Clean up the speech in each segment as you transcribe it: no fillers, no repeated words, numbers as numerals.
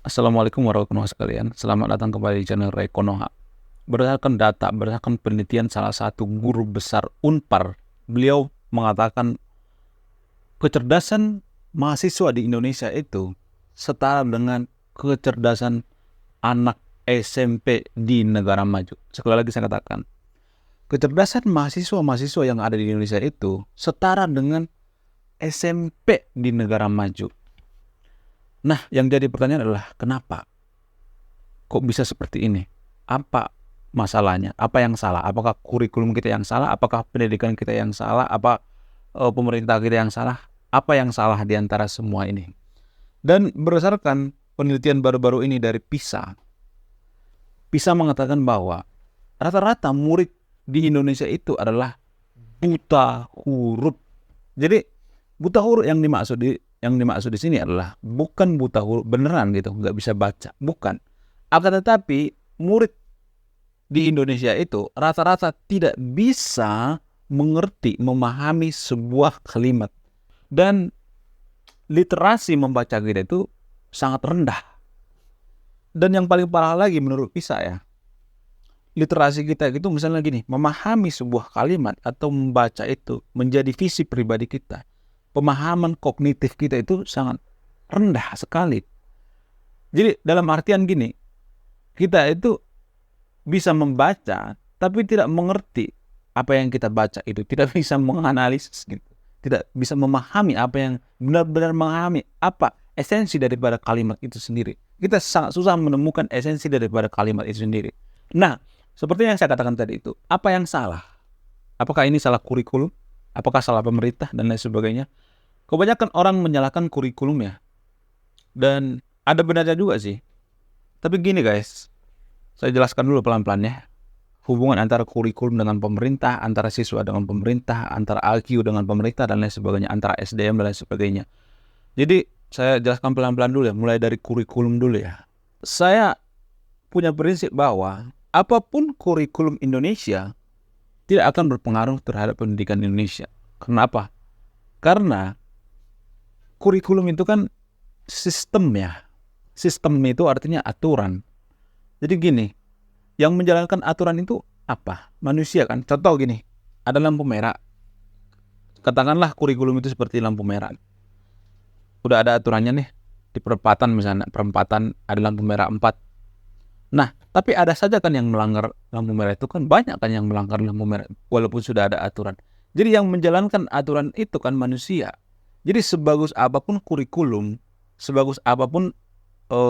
Assalamualaikum warahmatullahi wabarakatuh sekalian. Selamat datang kembali di channel Ray Konoha. Berdasarkan penelitian salah satu guru besar Unpar, beliau mengatakan kecerdasan mahasiswa di Indonesia itu setara dengan kecerdasan anak SMP di negara maju. Sekali lagi saya katakan, kecerdasan mahasiswa yang ada di Indonesia itu setara dengan SMP di negara maju. Nah, yang jadi pertanyaan adalah kenapa? Kok bisa seperti ini? Apa masalahnya? Apa yang salah? Apakah kurikulum kita yang salah? Apakah pendidikan kita yang salah? Apa pemerintah kita yang salah? Apa yang salah di antara semua ini? Dan berdasarkan penelitian baru-baru ini dari PISA mengatakan bahwa rata-rata murid di Indonesia itu adalah buta huruf. Jadi buta huruf yang dimaksud di sini adalah bukan buta huruf beneran gitu, nggak bisa baca, bukan. Akan tetapi murid di Indonesia itu rata-rata tidak bisa mengerti, memahami sebuah kalimat. Dan literasi membaca kita itu sangat rendah. Dan yang paling parah lagi menurut PISA ya, literasi kita itu misalnya gini, memahami sebuah kalimat atau membaca itu menjadi visi pribadi kita. Pemahaman kognitif kita itu sangat rendah sekali. Jadi dalam artian gini, kita itu bisa membaca tapi tidak mengerti apa yang kita baca itu, tidak bisa menganalisis gitu, tidak bisa memahami apa yang benar-benar memahami apa esensi daripada kalimat itu sendiri. Kita sangat susah menemukan esensi daripada kalimat itu sendiri. Nah, seperti yang saya katakan tadi itu, apa yang salah? Apakah ini salah kurikulum? Apakah salah pemerintah dan lain sebagainya? Kebanyakan orang menyalahkan kurikulum ya. Dan ada benarnya juga sih. Tapi gini guys, saya jelaskan dulu pelan-pelan ya. Hubungan antara kurikulum dengan pemerintah, antara siswa dengan pemerintah, antara IQ dengan pemerintah dan lain sebagainya, antara SDM dan lain sebagainya. Jadi saya jelaskan pelan-pelan dulu ya, mulai dari kurikulum dulu ya. Saya punya prinsip bahwa apapun kurikulum Indonesia tidak akan berpengaruh terhadap pendidikan Indonesia. Kenapa? Karena kurikulum itu kan sistem ya. Sistem itu artinya aturan. Jadi gini, yang menjalankan aturan itu apa? Manusia kan. Contoh gini, ada lampu merah. Katakanlah kurikulum itu seperti lampu merah. Udah ada aturannya nih. Di perempatan misalnya, perempatan ada lampu merah 4. Nah, tapi ada saja kan yang melanggar lampu merah itu kan, banyak kan yang melanggar lampu merah walaupun sudah ada aturan. Jadi yang menjalankan aturan itu kan manusia. Jadi sebagus apapun kurikulum, sebagus apapun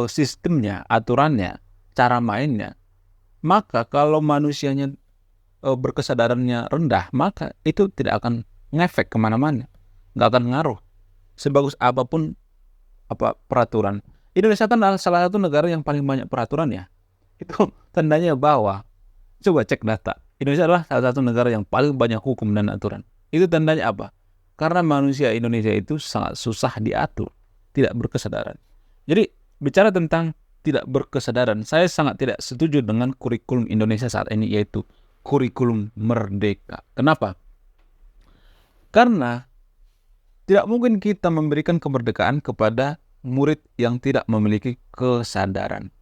sistemnya, aturannya, cara mainnya, maka kalau manusianya berkesadarannya rendah, maka itu tidak akan ngefek kemana-mana, nggak akan ngaruh. Sebagus apapun peraturan. Indonesia kan adalah salah satu negara yang paling banyak peraturan ya. Itu tandanya bahwa, coba cek data, Indonesia adalah salah satu negara yang paling banyak hukum dan aturan. Itu tandanya apa? Karena manusia Indonesia itu sangat susah diatur, tidak berkesadaran. Jadi bicara tentang tidak berkesadaran, saya sangat tidak setuju dengan kurikulum Indonesia saat ini, yaitu kurikulum merdeka. Kenapa? Karena tidak mungkin kita memberikan kemerdekaan kepada murid yang tidak memiliki kesadaran.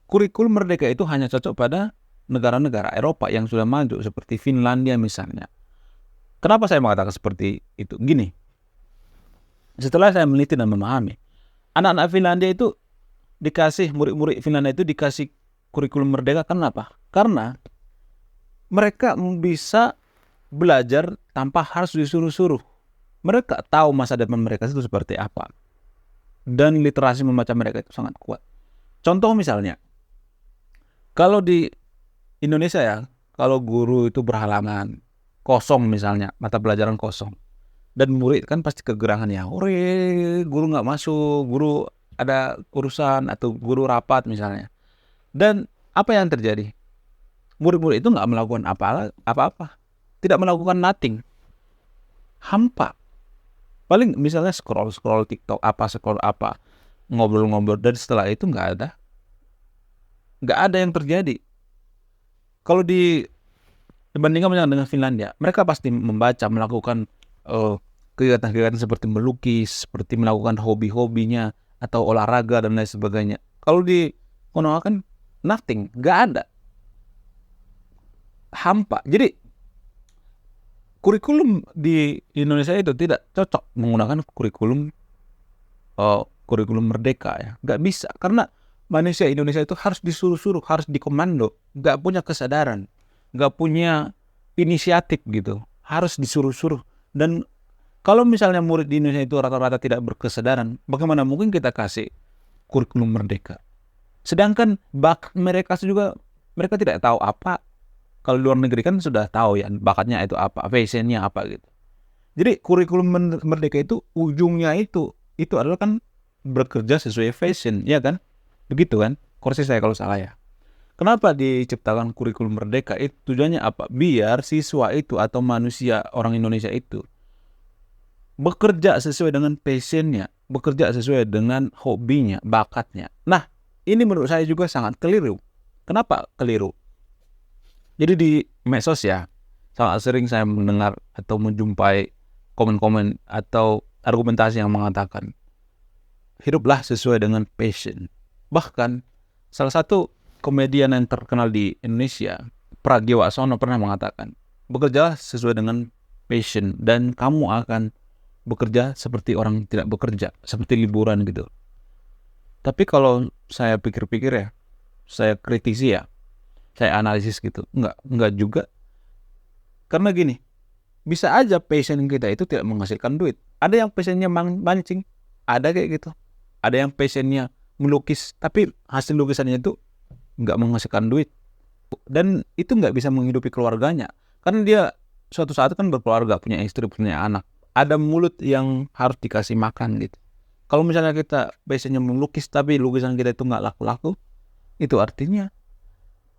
Kurikulum merdeka itu hanya cocok pada negara-negara Eropa yang sudah maju seperti Finlandia misalnya. Kenapa saya mengatakan seperti itu? Gini, setelah saya meneliti dan memahami, anak-anak Finlandia itu dikasih, murid-murid Finlandia itu dikasih kurikulum merdeka. Kenapa? Karena mereka bisa belajar tanpa harus disuruh-suruh. Mereka tahu masa depan mereka itu seperti apa. Dan literasi membaca mereka itu sangat kuat. Contoh misalnya, kalau di Indonesia ya, kalau guru itu berhalangan, kosong misalnya, mata pelajaran kosong, dan murid kan pasti kegerangan ya, ore, guru nggak masuk, guru ada urusan, atau guru rapat misalnya. Dan apa yang terjadi? Murid-murid itu nggak melakukan apa-apa, tidak melakukan nothing, hampa. Paling misalnya scroll TikTok apa, ngobrol-ngobrol, dan setelah itu nggak ada yang terjadi. Kalau dibandingkan dengan Finlandia, mereka pasti membaca, melakukan kegiatan-kegiatan seperti melukis, seperti melakukan hobi-hobinya atau olahraga dan lain sebagainya. Kalau di Konoha kan nothing, nggak ada, hampa. Jadi kurikulum di Indonesia itu tidak cocok menggunakan kurikulum merdeka ya, nggak bisa, karena manusia Indonesia itu harus disuruh-suruh, harus dikomando, nggak punya kesadaran, nggak punya inisiatif gitu, harus disuruh-suruh. Dan kalau misalnya murid di Indonesia itu rata-rata tidak berkesadaran, bagaimana mungkin kita kasih kurikulum merdeka? Sedangkan mereka juga, mereka tidak tahu apa. Kalau luar negeri kan sudah tahu ya bakatnya itu apa, fashionnya apa gitu. Jadi kurikulum merdeka itu ujungnya itu adalah kan bekerja sesuai fashion, ya kan? Begitu kan? Koreksi saya kalau salah ya. Kenapa diciptakan kurikulum merdeka? Itu tujuannya apa? Biar siswa itu atau manusia orang Indonesia itu bekerja sesuai dengan passionnya, bekerja sesuai dengan hobinya, bakatnya. Nah, ini menurut saya juga sangat keliru. Kenapa keliru? Jadi di medsos ya, sangat sering saya mendengar atau menjumpai komen-komen atau argumentasi yang mengatakan hiduplah sesuai dengan passion. Bahkan salah satu komedian yang terkenal di Indonesia, Pragiwaksono, pernah mengatakan, bekerjalah sesuai dengan passion dan kamu akan bekerja seperti orang tidak bekerja, seperti liburan gitu. Tapi kalau saya pikir-pikir ya, saya kritisi ya, saya analisis gitu, enggak juga. Karena gini, bisa aja passion kita itu tidak menghasilkan duit. Ada yang passionnya mancing, ada kayak gitu. Ada yang passionnya melukis, tapi hasil lukisannya itu nggak menghasilkan duit. Dan itu nggak bisa menghidupi keluarganya. Karena dia suatu saat kan berkeluarga, punya istri, punya anak. Ada mulut yang harus dikasih makan gitu. Kalau misalnya kita passionnya melukis, tapi lukisan kita itu nggak laku-laku, itu artinya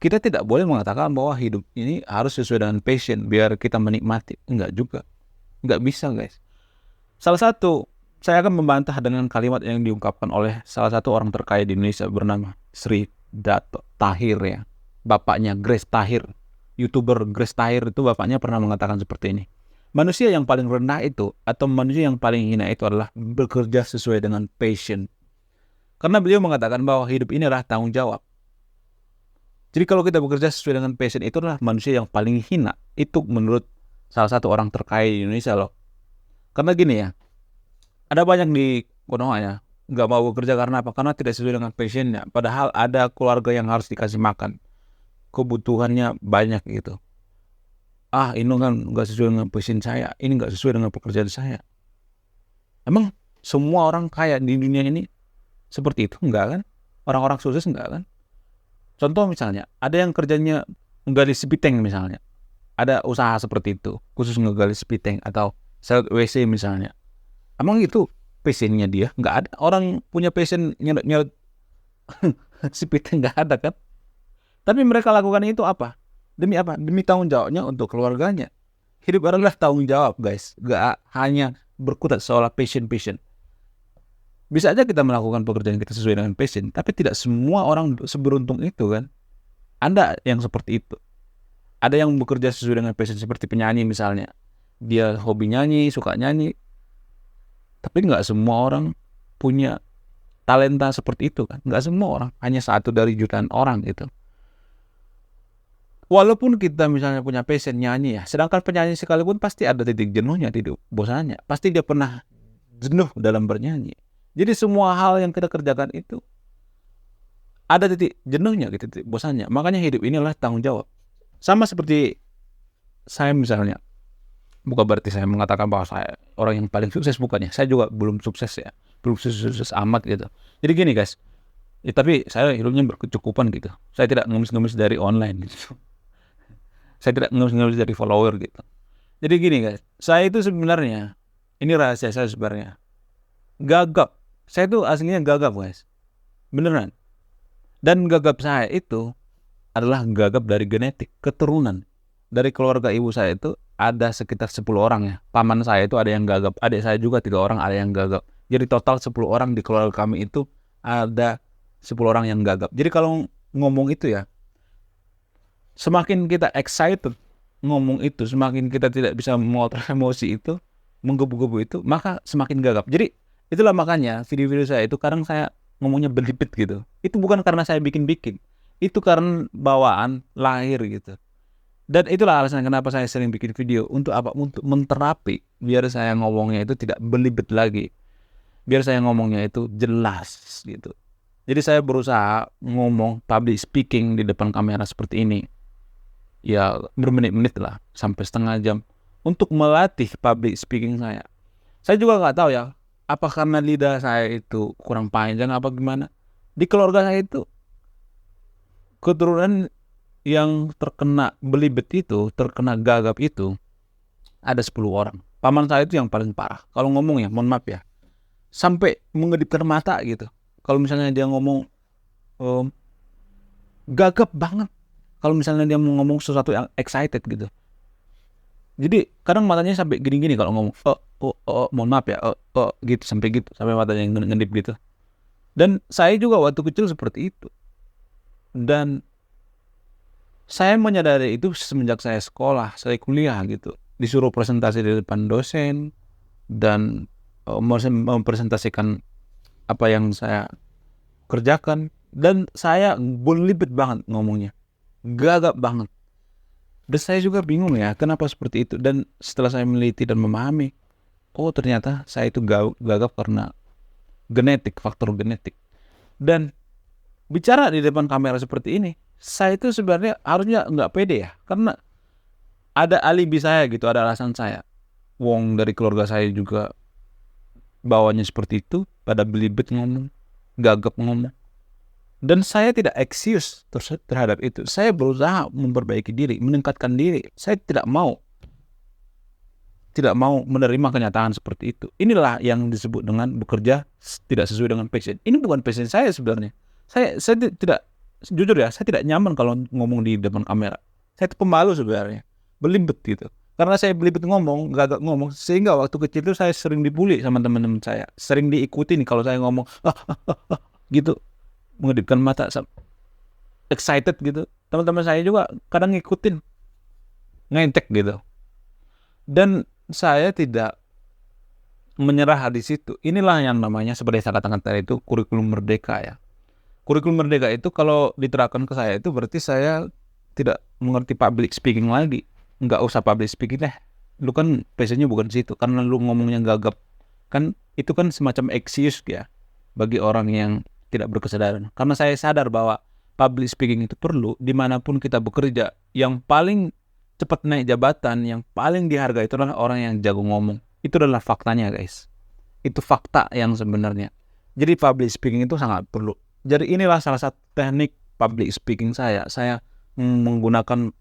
kita tidak boleh mengatakan bahwa hidup ini harus sesuai dengan passion biar kita menikmati. Enggak juga. Enggak bisa, guys. Salah satu, saya akan membantah dengan kalimat yang diungkapkan oleh salah satu orang terkaya di Indonesia bernama Sri Dato Tahir ya. Bapaknya Grace Tahir. YouTuber Grace Tahir itu bapaknya pernah mengatakan seperti ini. Manusia yang paling rendah itu atau manusia yang paling hina itu adalah bekerja sesuai dengan passion. Karena beliau mengatakan bahwa hidup ini adalah tanggung jawab. Jadi kalau kita bekerja sesuai dengan passion, itu adalah manusia yang paling hina. Itu menurut salah satu orang terkaya di Indonesia loh. Karena gini ya, ada banyak di Konoha ya, nggak mau bekerja karena apa? Karena tidak sesuai dengan passionnya. Padahal ada keluarga yang harus dikasih makan, kebutuhannya banyak gitu. Ini kan nggak sesuai dengan passion saya, ini nggak sesuai dengan pekerjaan saya. Emang semua orang kaya di dunia ini seperti itu? Enggak kan? Orang-orang sukses enggak kan? Contoh misalnya, ada yang kerjanya menggali sepiteng misalnya. Ada usaha seperti itu, khusus ngegali sepiteng atau sel WC misalnya. Emang itu passionnya dia? Nggak ada. Orang punya passion nyedot sepiteng nggak ada kan? Tapi mereka lakukan itu apa? Demi apa? Demi tanggung jawabnya untuk keluarganya. Hidup adalah tanggung jawab, guys. Nggak hanya berkutat seolah passion. Bisa aja kita melakukan pekerjaan kita sesuai dengan passion, tapi tidak semua orang seberuntung itu kan. Ada yang seperti itu. Ada yang bekerja sesuai dengan passion seperti penyanyi misalnya. Dia hobi nyanyi, suka nyanyi. Tapi nggak semua orang punya talenta seperti itu kan. Nggak semua orang, hanya satu dari jutaan orang gitu. Walaupun kita misalnya punya passion nyanyi ya, sedangkan penyanyi sekalipun pasti ada titik jenuhnya, titik bosannya. Pasti dia pernah jenuh dalam bernyanyi. Jadi semua hal yang kita kerjakan itu ada titik jenuhnya, titik bosannya. Makanya hidup ini adalah tanggung jawab. Sama seperti saya misalnya. Bukan berarti saya mengatakan bahwa saya orang yang paling sukses, bukannya. Saya juga belum sukses ya. Belum sukses amat gitu. Jadi gini guys. Tapi saya hidupnya berkecukupan gitu. Saya tidak ngemis-ngemis dari online gitu. Saya tidak ngemis-ngemis dari follower gitu. Jadi gini guys. Saya itu sebenarnya, ini rahasia saya sebenarnya, gagap. Saya tuh aslinya gagap guys. Beneran. Dan gagap saya itu adalah gagap dari genetik, keturunan. Dari keluarga ibu saya itu ada sekitar 10 orang ya. Paman saya itu ada yang gagap. Adik saya juga 3 orang ada yang gagap. Jadi total 10 orang di keluarga kami itu ada 10 orang yang gagap. Jadi kalau ngomong itu ya, semakin kita excited ngomong itu, semakin kita tidak bisa mengontrol emosi itu, menggebu-gebu itu, maka semakin gagap. Jadi itulah makanya video-video saya itu kadang saya ngomongnya belibet gitu. Itu bukan karena saya bikin-bikin, itu karena bawaan lahir gitu. Dan itulah alasan kenapa saya sering bikin video. Untuk apa? Untuk menterapi biar saya ngomongnya itu tidak belibet lagi, biar saya ngomongnya itu jelas gitu. Jadi saya berusaha ngomong public speaking di depan kamera seperti ini ya bermenit-menit lah, sampai setengah jam, untuk melatih public speaking saya. Saya juga nggak tahu ya, apa karena lidah saya itu kurang panjang apa gimana. Di keluarga saya itu keturunan yang terkena belibet itu, terkena gagap itu ada 10 orang. Paman saya itu yang paling parah. Kalau ngomong ya, mohon maaf ya, sampai mengedipkan mata gitu. Kalau misalnya dia ngomong gagap banget. Kalau misalnya dia mau ngomong sesuatu yang excited gitu. Jadi kadang matanya sampai gini-gini kalau ngomong. Mohon maaf ya, gitu sampai gitu, sampai matanya ngedip gitu. Dan saya juga waktu kecil seperti itu. Dan saya menyadari itu semenjak saya sekolah, saya kuliah gitu. Disuruh presentasi di depan dosen dan mempresentasikan apa yang saya kerjakan, dan saya belibet banget ngomongnya, gagap banget. Dan saya juga bingung ya kenapa seperti itu. Dan setelah saya meneliti dan memahami, ternyata saya itu gagap karena genetik, faktor genetik. Dan bicara di depan kamera seperti ini, saya itu sebenarnya harusnya nggak pede ya, karena ada alibi saya gitu, ada alasan saya. Wong dari keluarga saya juga bawanya seperti itu, pada belibet ngomong, gagap ngomong. Dan saya tidak excuse terhadap itu. Saya berusaha memperbaiki diri, meningkatkan diri. Saya tidak mau menerima kenyataan seperti itu. Inilah yang disebut dengan bekerja tidak sesuai dengan passion. Ini bukan passion saya sebenarnya. Saya tidak, jujur ya, saya tidak nyaman kalau ngomong di depan kamera. Saya itu pemalu sebenarnya, belibet gitu. Karena saya belibet ngomong, gagap ngomong, sehingga waktu kecil itu saya sering dibully sama teman-teman saya. Sering diikutin kalau saya ngomong gitu, mengedipkan mata, excited gitu. Teman-teman saya juga kadang ngikutin, ngetek gitu. Dan saya tidak menyerah di situ. Inilah yang namanya, seperti saya katakan tadi itu, kurikulum merdeka ya. Kurikulum merdeka itu kalau diterapkan ke saya itu berarti saya tidak mengerti public speaking lagi. Nggak usah public speaking deh. Lu kan passionnya bukan situ, karena lu ngomongnya gagap. Kan itu kan semacam excuse ya bagi orang yang tidak berkesadaran. Karena saya sadar bahwa public speaking itu perlu dimanapun kita bekerja. Yang paling cepat naik jabatan, yang paling dihargai itu adalah orang yang jago ngomong. Itu adalah faktanya guys. Itu fakta yang sebenarnya. Jadi public speaking itu sangat perlu. Jadi inilah salah satu teknik public speaking saya. Saya menggunakan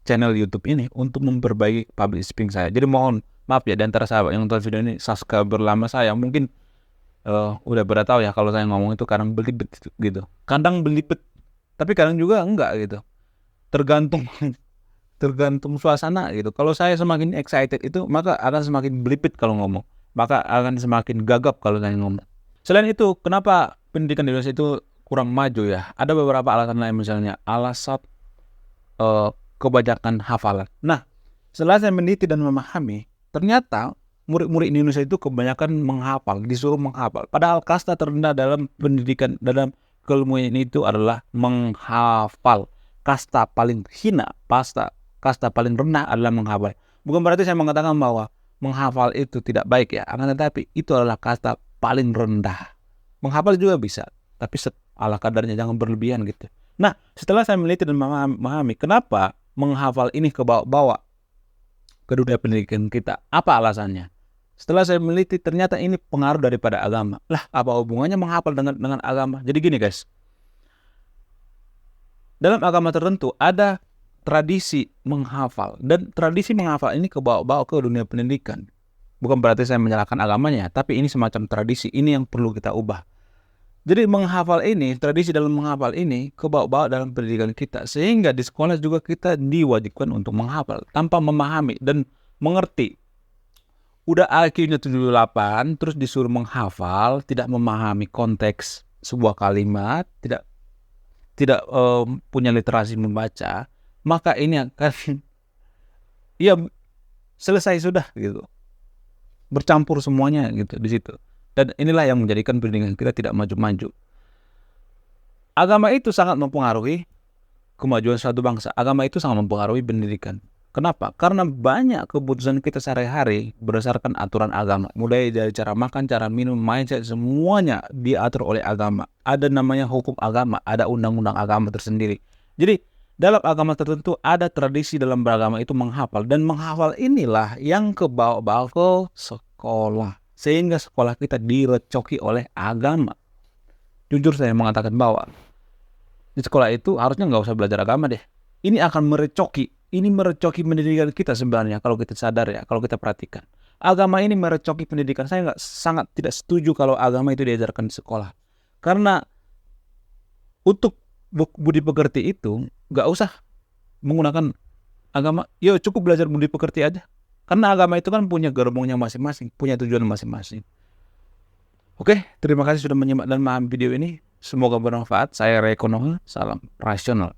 channel YouTube ini untuk memperbaiki public speaking saya. Jadi mohon maaf ya, di antara sahabat yang nonton video ini, subscriber lama saya mungkin udah pada tahu ya kalau saya ngomong itu kadang belibet gitu. Kadang belibet, tapi kadang juga enggak gitu. Tergantung suasana gitu. Kalau saya semakin excited itu, maka akan semakin belibet kalau ngomong. Maka akan semakin gagap kalau saya ngomong. Selain itu, kenapa pendidikan di Indonesia itu kurang maju ya? Ada beberapa alasan lain, misalnya alasan kebanyakan hafalan. Nah, setelah saya meneliti dan memahami, ternyata murid-murid di Indonesia itu kebanyakan menghafal, disuruh menghafal. Padahal kasta terendah dalam pendidikan, dalam keilmuan itu adalah menghafal. Kasta paling hina, kasta paling rendah adalah menghafal. Bukan berarti saya mengatakan bahwa menghafal itu tidak baik ya, akan tetapi itu adalah kasta paling rendah. Menghafal juga bisa, tapi ala kadarnya, jangan berlebihan gitu. Nah, setelah saya meneliti dan memahami kenapa menghafal ini kebawa-bawa ke dunia pendidikan kita, apa alasannya? Setelah saya meneliti, ternyata ini pengaruh daripada agama. Lah, apa hubungannya menghafal dengan agama? Jadi gini guys, dalam agama tertentu ada tradisi menghafal, dan tradisi menghafal ini kebawa-bawa ke dunia pendidikan. Bukan berarti saya menyalahkan agamanya, tapi ini semacam tradisi, ini yang perlu kita ubah. Jadi menghafal ini, tradisi dalam menghafal ini kebawa-bawa dalam pendidikan kita, sehingga di sekolah juga kita diwajibkan untuk menghafal tanpa memahami dan mengerti. Udah IQ-nya 78, terus disuruh menghafal, tidak memahami konteks sebuah kalimat, tidak punya literasi membaca, maka ini akan ya selesai sudah gitu, bercampur semuanya gitu di situ. Dan inilah yang menjadikan pendidikan kita tidak maju-maju. Agama itu sangat mempengaruhi kemajuan suatu bangsa. Agama itu sangat mempengaruhi pendidikan. Kenapa? Karena banyak keputusan kita sehari-hari berdasarkan aturan agama. Mulai dari cara makan, cara minum, mindset, semuanya diatur oleh agama. Ada namanya hukum agama, ada undang-undang agama tersendiri. Jadi dalam agama tertentu ada tradisi dalam beragama itu menghafal. Dan menghafal inilah yang kebawa-bawa ke sekolah. Sehingga sekolah kita direcoki oleh agama. Jujur saya mengatakan bahwa di sekolah itu harusnya nggak usah belajar agama deh. Ini akan merecoki pendidikan kita sebenarnya kalau kita sadar ya, kalau kita perhatikan. Agama ini merecoki pendidikan. Saya sangat tidak setuju kalau agama itu diajarkan di sekolah. Karena untuk budi pekerti itu nggak usah menggunakan agama. Yo cukup belajar budi pekerti aja. Karena agama itu kan punya gerbongnya masing-masing, punya tujuan masing-masing. Oke, terima kasih sudah menyimak dan memahami video ini. Semoga bermanfaat. Saya Rekonoha, salam rasional.